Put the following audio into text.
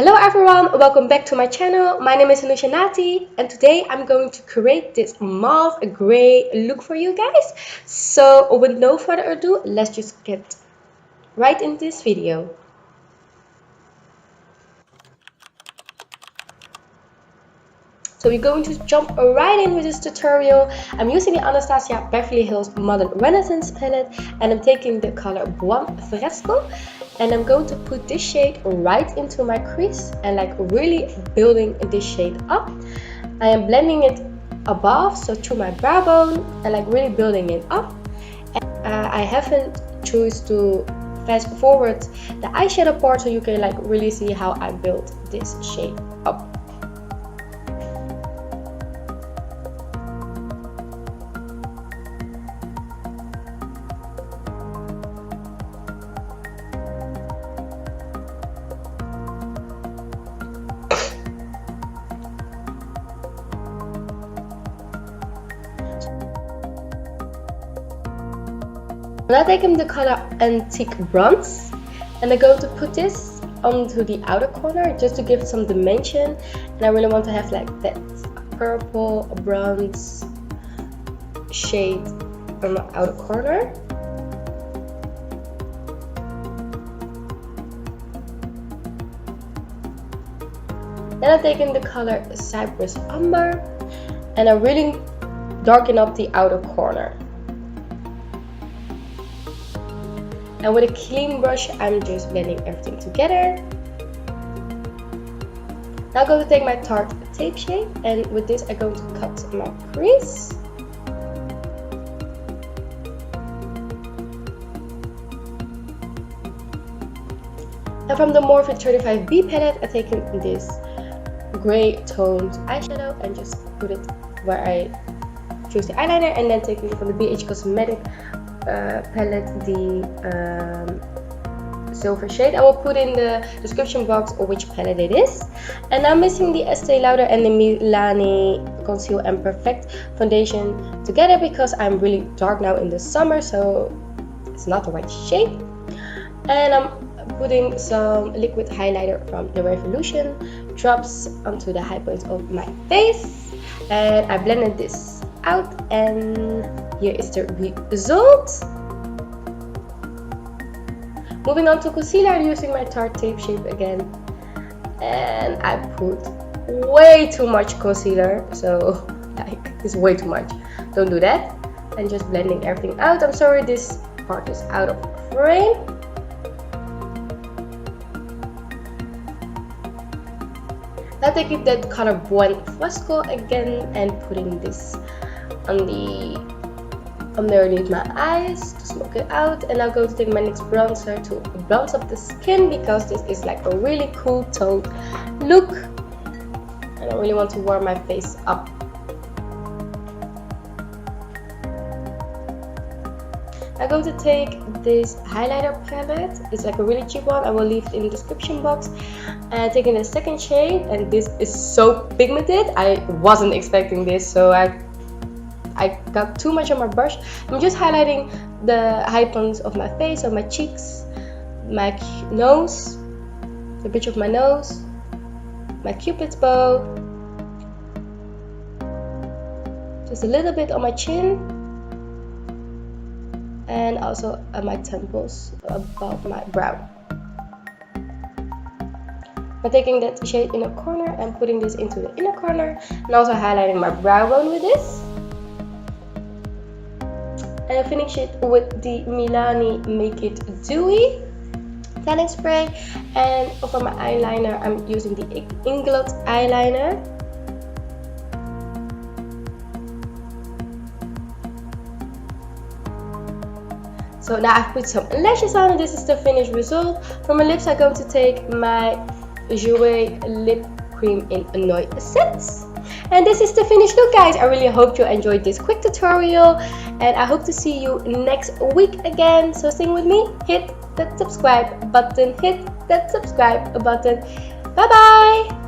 Hello everyone, welcome back to my channel. My name is Anoushadn and today I'm going to create this mauve gray look for you guys. So with no further ado, let's just get right into this video. So we're going to jump right in with this tutorial. I'm using the Anastasia Beverly Hills Modern Renaissance palette and I'm taking the color Buon Fresco and I'm going to put this shade right into my crease and like really building this shade up. I am blending it above, so through my brow bone, and like really building it up. And, I haven't choose to fast forward the eyeshadow part so you can like really see how I built this shade up. Now taking the color Antique Bronze and I'm going to put this onto the outer corner just to give it some dimension, and I really want to have like that purple bronze shade on the outer corner. Then I'm taking the color Cypress Umber and I really darken up the outer corner. And with a clean brush, I'm just blending everything together. Now I'm going to take my Tarte tape shade, and with this I'm going to cut my crease. And from the Morphe 35B palette, I'm taking this gray toned eyeshadow and just put it where I choose the eyeliner, and then taking it from the BH Cosmetic palette, the silver shade. I will put in the description box or which palette it is. And I'm mixing the Estee Lauder and the Milani Conceal and Perfect foundation together because I'm really dark now in the summer, so it's not the right shade. And I'm putting some liquid highlighter from the Revolution drops onto the high points of my face, and I blended this out, and here is the result. Moving on to concealer, I'm using my Tarte tape shape again, and I put way too much concealer, so like it's way too much. Don't do that. And just blending everything out. I'm sorry this part is out of frame. Now taking that color Buon Fresco again and putting this underneath my eyes to smoke it out, and I'm going to take my NYX bronzer to bronze up the skin because this is like a really cool toned look and I really want to warm my face up. I'm going to take this highlighter palette. It's like a really cheap one. I will leave it in the description box. And taking the second shade, and this is so pigmented. I wasn't expecting this, so I got too much on my brush. I'm just highlighting the high points of my face, so my cheeks, my nose, the bridge of my nose, my cupid's bow, just a little bit on my chin, and also on my temples above my brow. I'm taking that shade in a corner and putting this into the inner corner, and also highlighting my brow bone with this. And I finish it with the Milani Make It Dewy setting spray, and for my eyeliner I'm using the Inglot eyeliner. So now I've put some lashes on, and this is the finished result. For my lips I'm going to take my Jouer lip cream in noisette. And this is the finished look, guys. I really hope you enjoyed this quick tutorial, and I hope to see you next week again. So sing with me, hit that subscribe button, hit that subscribe button. Bye bye.